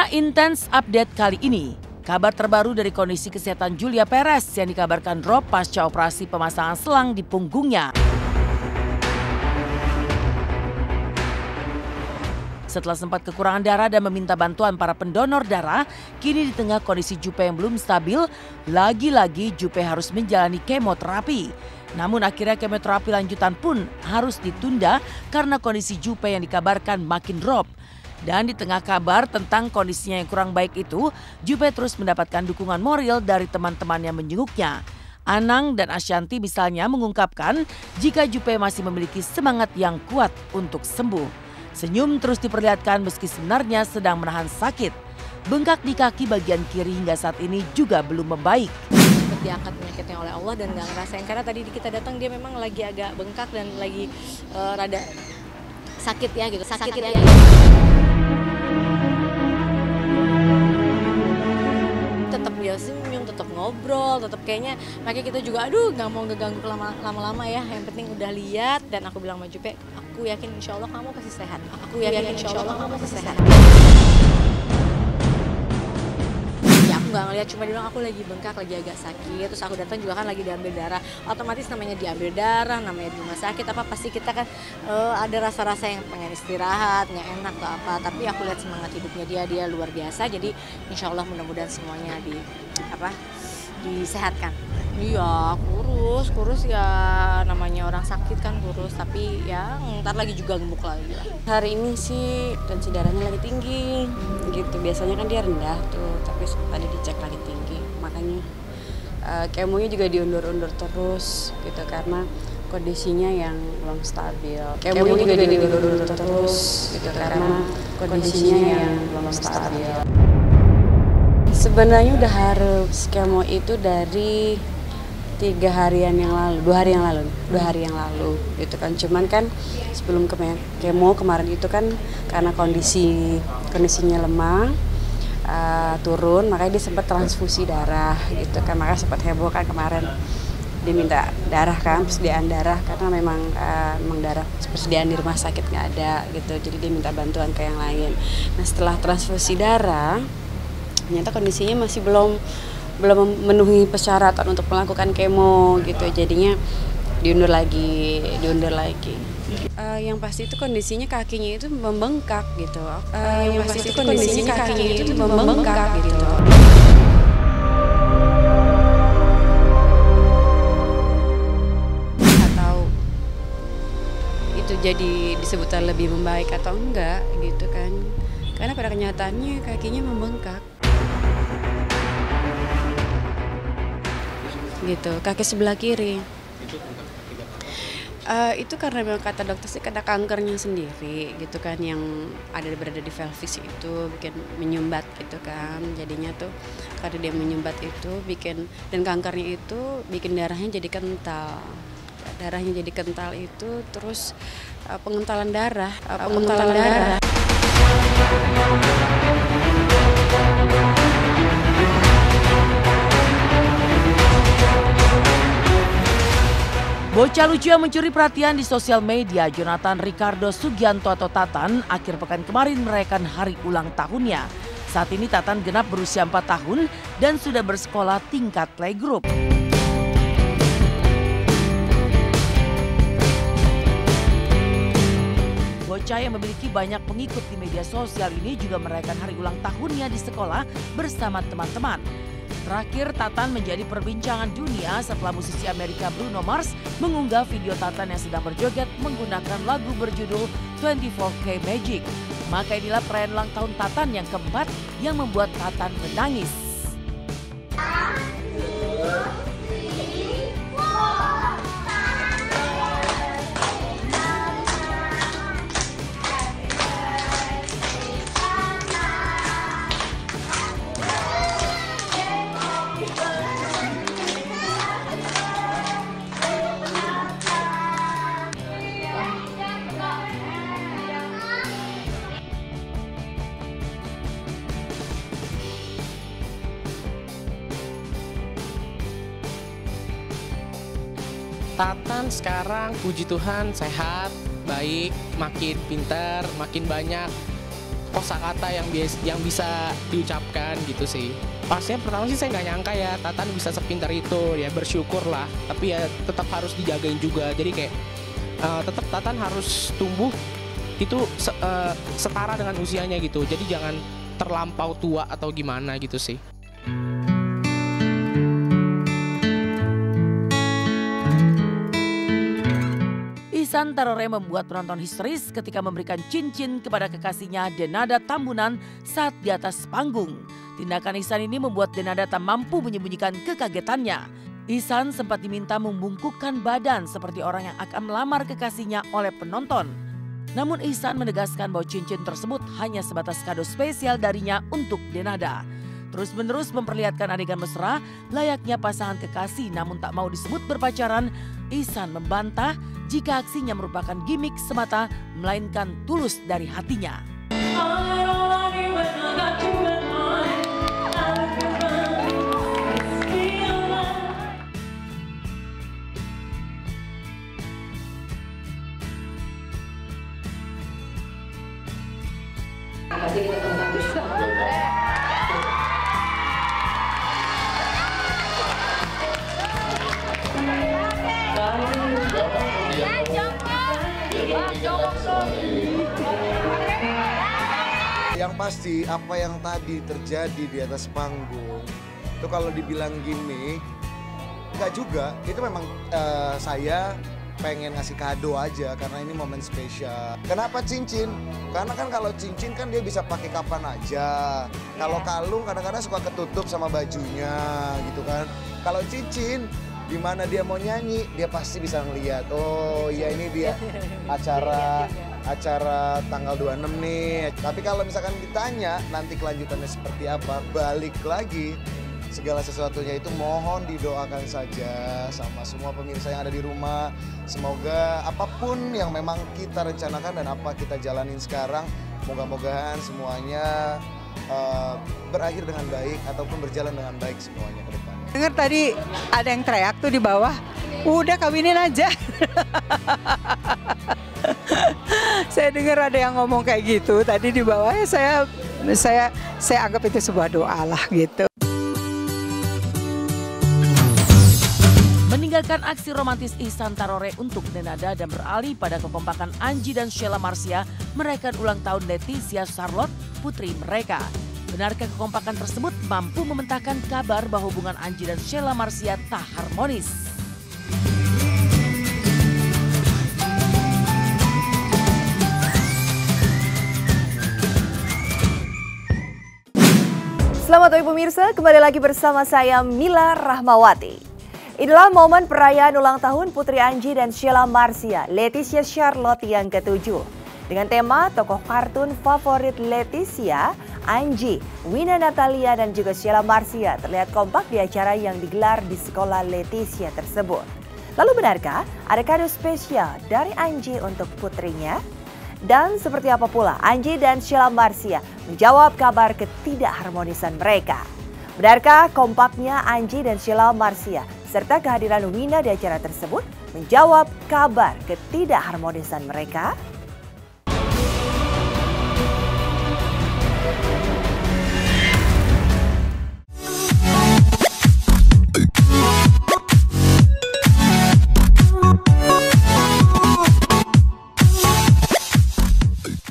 Inilah Intens Update kali ini. Kabar terbaru dari kondisi kesehatan Julia Perez yang dikabarkan drop pasca operasi pemasangan selang di punggungnya. Setelah sempat kekurangan darah dan meminta bantuan para pendonor darah, kini di tengah kondisi Jupe yang belum stabil, lagi-lagi Jupe harus menjalani kemoterapi. Namun akhirnya kemoterapi lanjutan pun harus ditunda karena kondisi Jupe yang dikabarkan makin drop. Dan di tengah kabar tentang kondisinya yang kurang baik itu, Jupe terus mendapatkan dukungan moral dari teman-teman yang menjenguknya. Anang dan Ashanti misalnya mengungkapkan jika Jupe masih memiliki semangat yang kuat untuk sembuh. Senyum terus diperlihatkan meski sebenarnya sedang menahan sakit. Bengkak di kaki bagian kiri hingga saat ini juga belum membaik. Diangkat penyakitnya oleh Allah dan nggak ngerasain, karena tadi kita datang dia memang lagi agak bengkak dan lagi rada sakit ya gitu. Sakit ya. Tetap dia senyum, tetap ngobrol, tetap kayaknya makanya kita juga nggak mau ngeganggu lama-lama ya. Yang penting udah lihat dan aku bilang sama Jupe, aku yakin insya Allah kamu pasti sehat. Aku yakin insya Allah kamu pasti sehat. Ya aku nggak ngeliat, cuma dia bilang aku lagi bengkak, lagi agak sakit. Terus aku datang juga kan lagi diambil darah. Otomatis namanya diambil darah, namanya di rumah sakit apa pasti kita kan ada rasa-rasa yang pengen istirahat, nggak enak atau apa. Tapi aku lihat semangat hidupnya dia luar biasa. Jadi insya Allah mudah-mudahan semuanya disehatkan. Iya kurus ya, namanya orang sakit kan kurus, tapi ya ntar lagi juga gemuk lagi lah. Hari ini sih tensi darahnya lagi tinggi gitu, biasanya kan dia rendah tuh, tapi tadi dicek lagi tinggi, makanya kemonya juga diundur-undur terus gitu karena kondisinya yang belum stabil. Kemonya juga diundur-undur terus gitu karena kondisinya yang belum stabil. Sebenarnya udah harus kemo itu dari 2 hari yang lalu gitu kan. Cuman kan sebelum kemo kemarin itu kan karena kondisinya lemah, turun, makanya dia sempat transfusi darah gitu kan. Makanya sempat heboh kan kemarin dia minta darah kan, persediaan darah karena memang darah persediaan di rumah sakit nggak ada gitu, jadi dia minta bantuan ke yang lain. Nah setelah transfusi darah ternyata kondisinya masih belum memenuhi persyaratan untuk melakukan kemo gitu, jadinya diundur lagi. Yang pasti itu kondisinya kakinya itu membengkak gitu. Nggak tahu itu jadi disebutkan lebih membaik atau enggak gitu kan, karena pada kenyataannya kakinya membengkak. Gitu, kaki sebelah kiri. Itu karena memang kata dokter sih karena kankernya sendiri gitu kan, yang berada di pelvis itu bikin menyumbat gitu kan. Jadinya tuh karena dia menyumbat itu dan kankernya itu bikin darahnya jadi kental. Darahnya jadi kental itu terus pengentalan darah. Bocah lucu yang mencuri perhatian di sosial media, Jonathan Ricardo Sugianto atau Tatan, akhir pekan kemarin merayakan hari ulang tahunnya. Saat ini Tatan genap berusia 4 tahun dan sudah bersekolah tingkat playgroup. Bocah yang memiliki banyak pengikut di media sosial ini juga merayakan hari ulang tahunnya di sekolah bersama teman-teman. Terakhir, Tatan menjadi perbincangan dunia setelah musisi Amerika Bruno Mars mengunggah video Tatan yang sedang berjoget menggunakan lagu berjudul 24K Magic. Maka inilah perayaan ulang tahun Tatan yang keempat yang membuat Tatan menangis. Tatan sekarang puji Tuhan sehat, baik, makin pintar, makin banyak kosakata yang bisa diucapkan gitu sih. Pastinya pertama sih saya nggak nyangka ya Tatan bisa sepintar itu, ya bersyukur lah. Tapi ya tetap harus dijagain juga. Jadi kayak tetap Tatan harus tumbuh itu setara dengan usianya gitu. Jadi jangan terlampau tua atau gimana gitu sih. Ihsan Tarore membuat penonton histeris ketika memberikan cincin kepada kekasihnya Denada Tambunan saat di atas panggung. Tindakan Ihsan ini membuat Denada tak mampu menyembunyikan kekagetannya. Ihsan sempat diminta membungkukkan badan seperti orang yang akan melamar kekasihnya oleh penonton. Namun Ihsan menegaskan bahwa cincin tersebut hanya sebatas kado spesial darinya untuk Denada. Terus-menerus memperlihatkan adegan mesra layaknya pasangan kekasih namun tak mau disebut berpacaran. Ihsan membantah jika aksinya merupakan gimik semata melainkan tulus dari hatinya. Yang pasti apa yang tadi terjadi di atas panggung itu kalau dibilang gimmick enggak juga, itu memang saya pengen ngasih kado aja karena ini momen spesial. Kenapa cincin? Karena kan kalau cincin kan dia bisa pakai kapan aja. Kalau kalung kadang-kadang suka ketutup sama bajunya gitu kan. Kalau cincin di mana dia mau nyanyi dia pasti bisa ngeliat, oh iya ini dia acara tanggal 26 nih. Tapi kalau misalkan ditanya nanti kelanjutannya seperti apa, balik lagi segala sesuatunya itu mohon didoakan saja sama semua pemirsa yang ada di rumah. Semoga apapun yang memang kita rencanakan dan apa kita jalanin sekarang, moga-mogahan semuanya berakhir dengan baik ataupun berjalan dengan baik semuanya ke depan. Dengar tadi ada yang teriak tuh di bawah, udah kawinin aja. Saya dengar ada yang ngomong kayak gitu tadi di bawah, saya anggap itu sebuah doa lah gitu. Meninggalkan aksi romantis Ihsan Tarore untuk Denada dan beralih pada kekompakan Anji dan Sheila Marcia merayakan ulang tahun Leticia Charlotte, putri mereka. Benarkah kekompakan tersebut mampu mementahkan kabar bahwa hubungan Anji dan Sheila Marcia tak harmonis? Selamat pagi pemirsa, kembali lagi bersama saya Mila Rahmawati. Inilah momen perayaan ulang tahun Putri Anji dan Sheila Marcia, Leticia Charlotte yang ke-7. Dengan tema tokoh kartun favorit Leticia, Anji, Wina Natalia dan juga Sheila Marcia terlihat kompak di acara yang digelar di sekolah Leticia tersebut. Lalu benarkah ada kado spesial dari Anji untuk putrinya? Dan seperti apa pula Anji dan Sheila Marcia menjawab kabar ketidakharmonisan mereka? Benarkah kompaknya Anji dan Sheila Marcia serta kehadiran Wina di acara tersebut menjawab kabar ketidakharmonisan mereka?